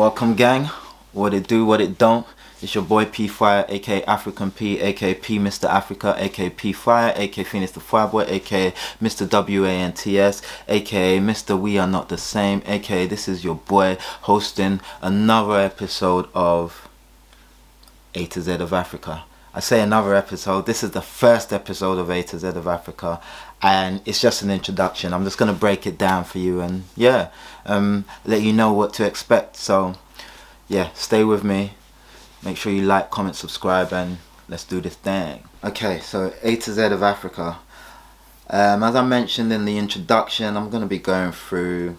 Welcome, gang. What it do, what it don't. It's your boy P Fire, aka African P, aka P Mr. Africa, aka P Fire, aka Phoenix the Fireboy, aka Mr. WANTS, aka Mr. We Are Not the Same, aka this is your boy hosting another episode of A to Z of Africa. I say another episode. This is the first episode of A to Z of Africa, and it's just an introduction. I'm just gonna break it down for you and let you know what to expect. So yeah, stay with me. Make sure you like, comment, subscribe, and let's do this thing. Okay, so A to Z of Africa. As I mentioned in the introduction, I'm gonna be going through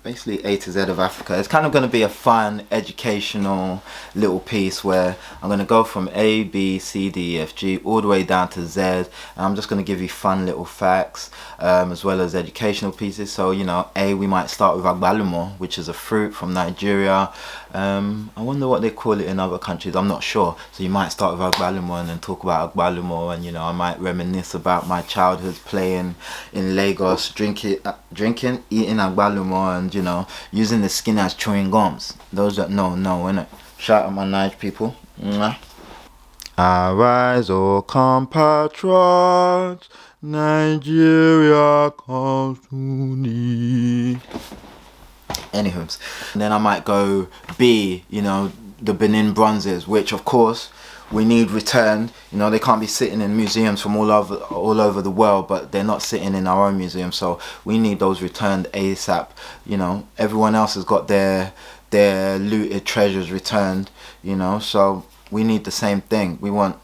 basically A to Z of Africa. It's kind of going to be a fun, educational little piece where I'm going to go from A, B, C, D, E, F, G all the way down to Z, and I'm just going to give you fun little facts as well as educational pieces. So, you know, A, we might start with agbalumo, which is a fruit from Nigeria. I wonder what they call it in other countries. I'm not sure. So you might start with agbalumo and then talk about agbalumo, and you know, I might reminisce about my childhood playing in Lagos, drinking, eating agbalumo, and you know, using the skin as chewing gums. Those that know, innit? Shout out my Nige people. Mwah. Arise, O compatriots, Nigeria comes to thee. Anywho, and then I might go B, you know, the Benin bronzes, which of course we need returned. You know, they can't be sitting in museums from all over the world, but they're not sitting in our own museum, so we need those returned ASAP. You know, everyone else has got their looted treasures returned, you know, so we need the same thing. We want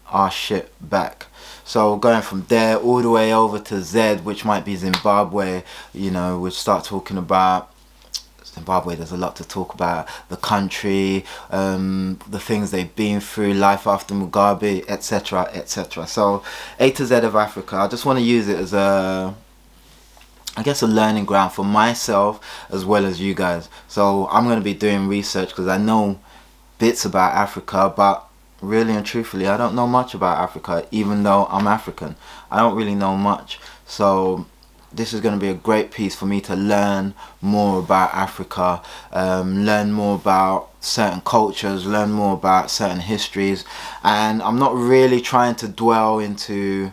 our shit back. So going from there all the way over to Z, which might be Zimbabwe, you know, we'll start talking about Zimbabwe. There's a lot to talk about. The country, the things they've been through, life after Mugabe, etc, etc. So A to Z of Africa, I just want to use it as a learning ground for myself as well as you guys. So I'm going to be doing research because I know bits about Africa, but really and truthfully I don't know much about Africa. Even though I'm African, I don't really know much. So this is going to be a great piece for me to learn more about Africa, learn more about certain cultures, learn more about certain histories. And I'm not really trying to dwell into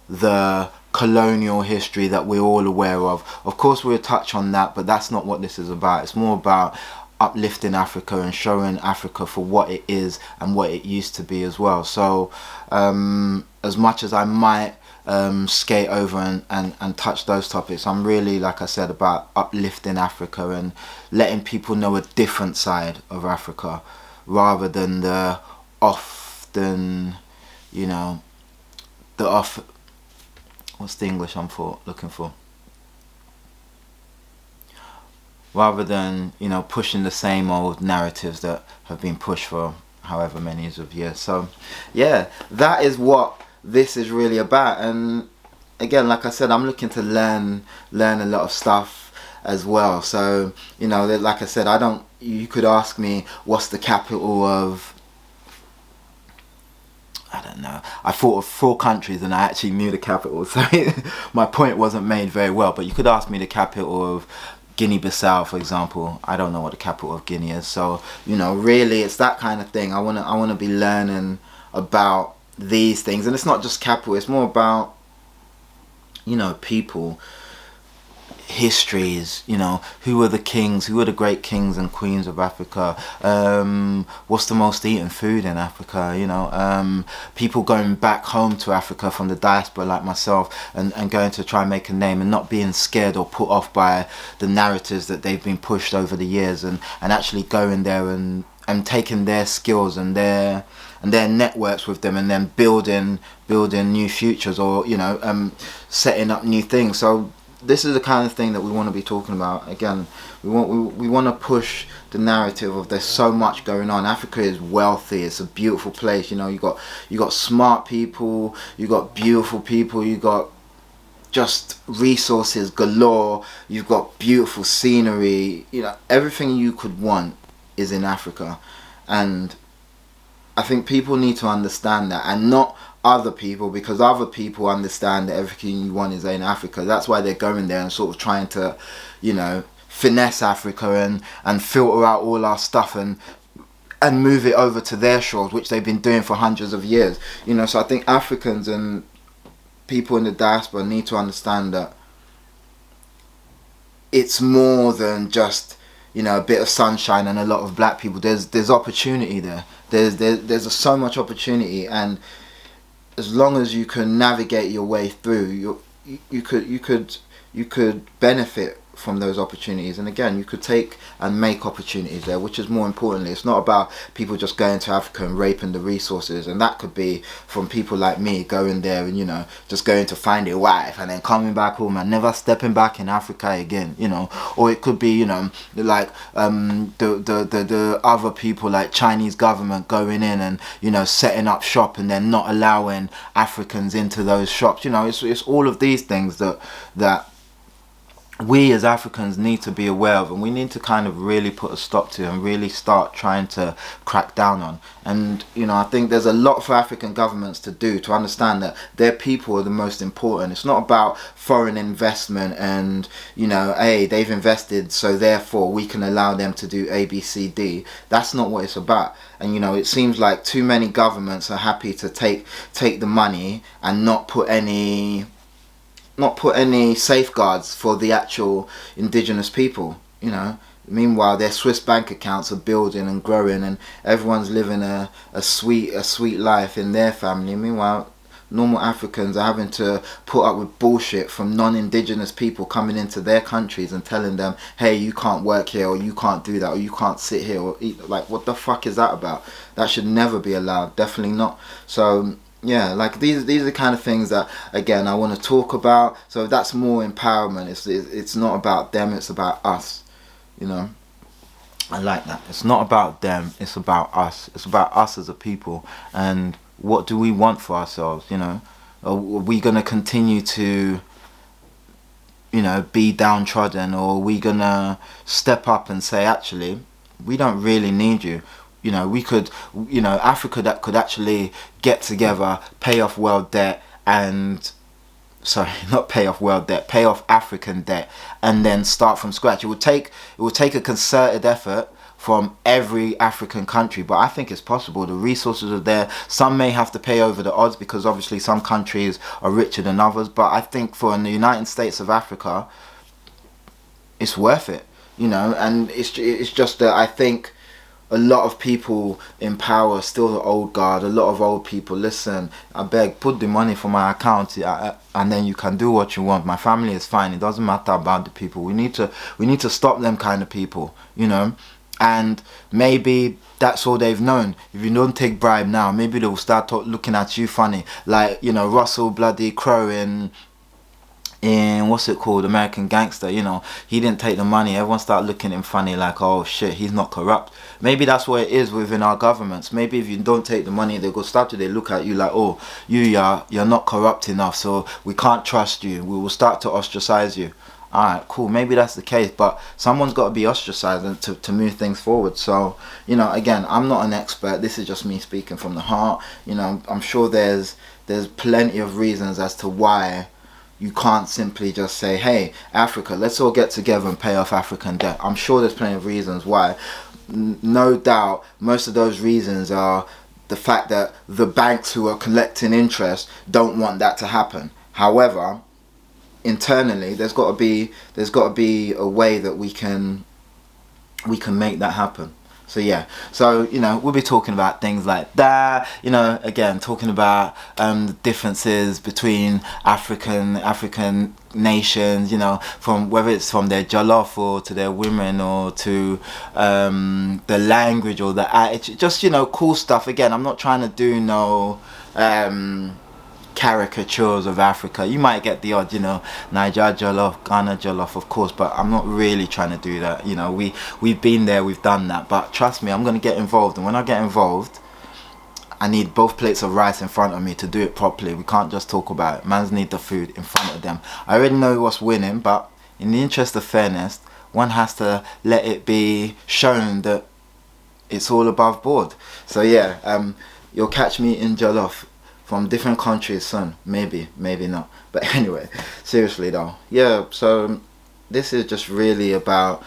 the colonial history that we're all aware of. Of course we'll touch on that, but that's not what this is about. It's more about uplifting Africa and showing Africa for what it is and what it used to be as well. So as much as I might skate over and touch those topics, I'm really, like I said, about uplifting Africa and letting people know a different side of Africa rather than the often, you know, what's the English I'm looking for? Rather than, you know, pushing the same old narratives that have been pushed for however many of years. So yeah, that is what this is really about. And again, like I said, I'm looking to learn a lot of stuff as well. So, you know, like I said, you could ask me what's the capital of, I don't know. I thought of 4 countries and I actually knew the capital, so my point wasn't made very well. But you could ask me the capital of Guinea-Bissau, for example. I don't know what the capital of Guinea is. So, you know, really it's that kind of thing. I wanna be learning about these things, and it's not just capital, it's more about, you know, people, histories, you know, who are the kings, who are the great kings and queens of Africa, what's the most eaten food in Africa, you know, people going back home to Africa from the diaspora like myself and going to try and make a name and not being scared or put off by the narratives that they've been pushed over the years, and actually going there and taking their skills and their networks with them, and then building new futures, or, you know, setting up new things. So this is the kind of thing that we want to be talking about. Again, we want to push the narrative of there's so much going on. Africa is wealthy. It's a beautiful place. You know, you got smart people, you got beautiful people, you got just resources galore. You've got beautiful scenery. You know, everything you could want is in Africa, and I think people need to understand that, and not other people, because other people understand that everything you want is in Africa. That's why they're going there and sort of trying to, you know, finesse Africa and filter out all our stuff and move it over to their shores, which they've been doing for hundreds of years. You know, so I think Africans and people in the diaspora need to understand that it's more than just, you know, a bit of sunshine and a lot of black people. There's opportunity there. There's so much opportunity, and as long as you can navigate your way through, you could benefit from those opportunities. And again, you could take and make opportunities there, which is more importantly, it's not about people just going to Africa and raping the resources. And that could be from people like me going there and, you know, just going to find a wife and then coming back home and never stepping back in Africa again, you know. Or it could be, you know, like the other people, like Chinese government going in and, you know, setting up shop and then not allowing Africans into those shops. You know, it's all of these things that we as Africans need to be aware of, and we need to kind of really put a stop to and really start trying to crack down on. And, you know, I think there's a lot for African governments to do to understand that their people are the most important. It's not about foreign investment and, you know, hey, they've invested, so therefore we can allow them to do A, B, C, D. That's not what it's about. And, you know, it seems like too many governments are happy to take the money and not put any safeguards for the actual indigenous people, you know. Meanwhile, their Swiss bank accounts are building and growing, and everyone's living a sweet life in their family. Meanwhile, normal Africans are having to put up with bullshit from non-indigenous people coming into their countries and telling them, hey, you can't work here, or you can't do that, or you can't sit here or eat. Like, what the fuck is that about? That should never be allowed. Definitely not. So yeah, like these are the kind of things that, again, I want to talk about. So that's more empowerment. It's not about them, it's about us, you know. I like that. It's not about them, it's about us. It's about us as a people, and what do we want for ourselves, you know. Are we going to continue to, you know, be downtrodden, or are we going to step up and say, actually, we don't really need you. You know, we could, you know, Africa that could actually get together, pay off world debt and, sorry, not pay off world debt, pay off African debt, and then start from scratch. It would take a concerted effort from every African country, but I think it's possible. The resources are there. Some may have to pay over the odds because obviously some countries are richer than others, but I think for the United States of Africa, it's worth it, you know. And it's just that I think a lot of people in power, still the old guard, a lot of old people, listen, I beg, put the money for my account and then you can do what you want. My family is fine. It doesn't matter about the people. We need to stop them kind of people, you know. And maybe that's all they've known. If you don't take bribe now, maybe they'll start looking at you funny. Like, you know, Russell bloody Crowe in what's it called, American Gangster, you know, he didn't take the money. Everyone started looking at him funny, like, oh shit, he's not corrupt. Maybe that's what it is within our governments. Maybe if you don't take the money, they look at you like, oh, you're not corrupt enough, so we can't trust you, we will start to ostracize you. Alright, cool, maybe that's the case, but someone's got to be ostracized to move things forward. So, you know, again, I'm not an expert, this is just me speaking from the heart. You know, I'm sure there's plenty of reasons as to why you can't simply just say, hey, Africa, let's all get together and pay off African debt. I'm sure there's plenty of reasons why. No doubt, most of those reasons are the fact that the banks who are collecting interest don't want that to happen. However, internally, there's got to be a way that we can make that happen. So yeah, so, you know, we'll be talking about things like that, you know, again, talking about the differences between African nations, you know, from whether it's from their jollof or to their women or to the language or the attitude, just, you know, cool stuff. Again, I'm not trying to do no caricatures of Africa. You might get the odd, you know, Niger jollof, Ghana jollof, of course, but I'm not really trying to do that. You know, we've been there, we've done that, but trust me, I'm going to get involved, and when I get involved, I need both plates of rice in front of me to do it properly. We can't just talk about it. Mans need the food in front of them. I already know what's winning, but in the interest of fairness, one has to let it be shown that it's all above board. So yeah, you'll catch me in jollof from different countries soon. Maybe not. But anyway, seriously though. Yeah, so this is just really about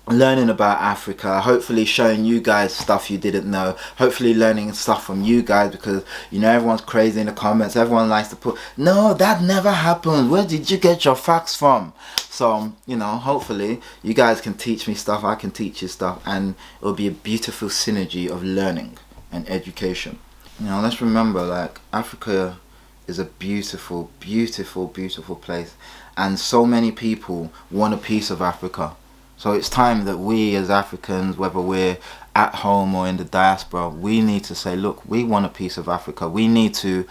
learning about Africa, hopefully showing you guys stuff you didn't know, hopefully learning stuff from you guys, because you know everyone's crazy in the comments, everyone likes to put, no, that never happened, where did you get your facts from? So you know, hopefully you guys can teach me stuff, I can teach you stuff, and it'll be a beautiful synergy of learning and education. You know, let's remember, like, Africa is a beautiful, beautiful, beautiful place, and so many people want a piece of Africa. So it's time that we as Africans, whether we're at home or in the diaspora, we need to say, look, we want a piece of Africa. We need to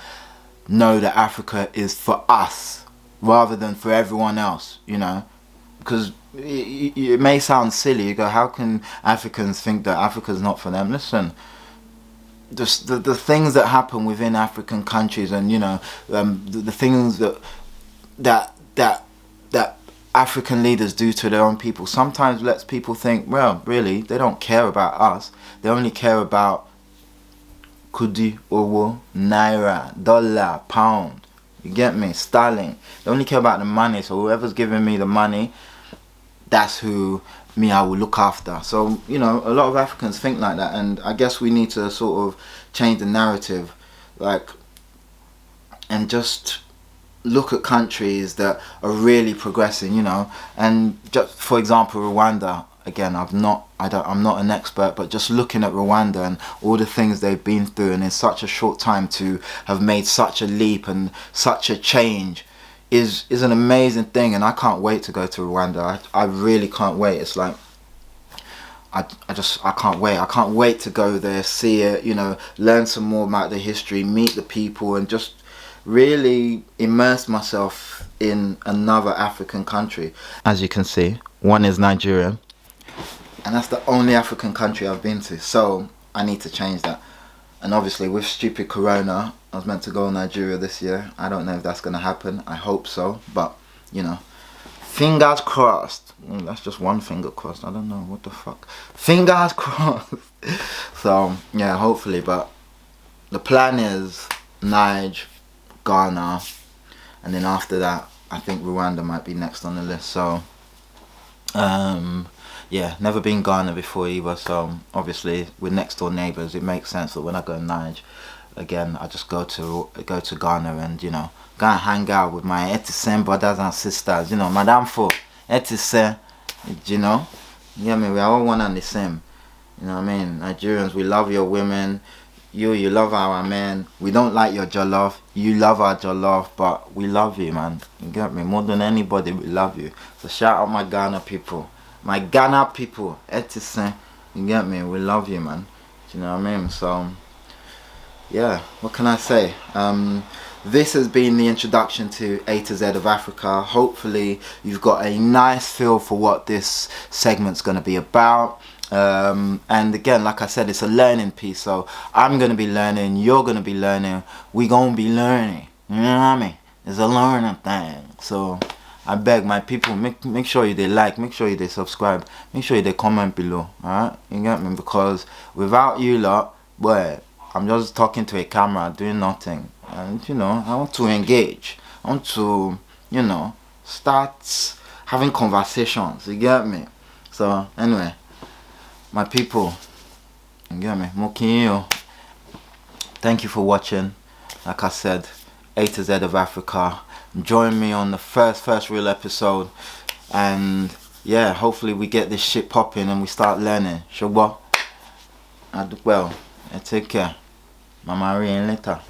know that Africa is for us rather than for everyone else, you know. Because it may sound silly. You go, how can Africans think that Africa's not for them? Listen, just the things that happen within African countries, and you know, the things that African leaders do to their own people sometimes lets people think, well, really, they don't care about us. They only care about kudi, owo, naira, dollar, pound. You get me? Sterling. They only care about the money. So whoever's giving me the money, that's who I will look after. So, you know, a lot of Africans think like that, and I guess we need to sort of change the narrative, like, and just look at countries that are really progressing, you know. And just for example, Rwanda, again, I'm not an expert, but just looking at Rwanda and all the things they've been through, and in such a short time to have made such a leap and such a change is an amazing thing. And I can't wait to go to Rwanda. I really can't wait. It's like I can't wait. I can't wait to go there, see it, you know, learn some more about the history, meet the people, and just really immerse myself in another African country. As you can see, one is Nigeria, and that's the only African country I've been to, so I need to change that. And obviously with stupid corona, I was meant to go to Nigeria this year. I don't know if that's gonna happen. I hope so, but you know, fingers crossed. That's just one finger crossed. I don't know, what the fuck, fingers crossed. So yeah, hopefully. But the plan is Niger, Ghana, and then after that I think Rwanda might be next on the list. So yeah, never been Ghana before either, so obviously we're next door neighbours. It makes sense that when I go to Niger again, I just go to Ghana and, you know, go and hang out with my Etisen brothers and sisters, you know, Madame Fo, Etisen, you know, yeah, I mean, we're all one and the same, you know what I mean? Nigerians, we love your women, you love our men. We don't like your jollof, you love our jollof, but we love you, man. You get me? More than anybody, we love you. So shout out my Ghana people, Etisen, you get me? We love you, man. Do you know what I mean? So yeah, what can I say? This has been the introduction to A to Z of Africa. Hopefully you've got a nice feel for what this segment's going to be about. And again, like I said, it's a learning piece, so I'm going to be learning, you're going to be learning, we going to be learning, you know what I mean? It's a learning thing. So I beg my people, make sure you they like, make sure you they subscribe, make sure you they comment below, alright? You get me? Because without you lot, boy, I'm just talking to a camera doing nothing. And you know, I want to engage, I want to, you know, start having conversations, you get me? So anyway, my people, you get me? Mokinyo. Thank you for watching. Like I said, A to Z of Africa. Join me on the first real episode, and yeah, hopefully we get this shit popping and we start learning. Shogbo. I do well. Take care. Mama Marie later.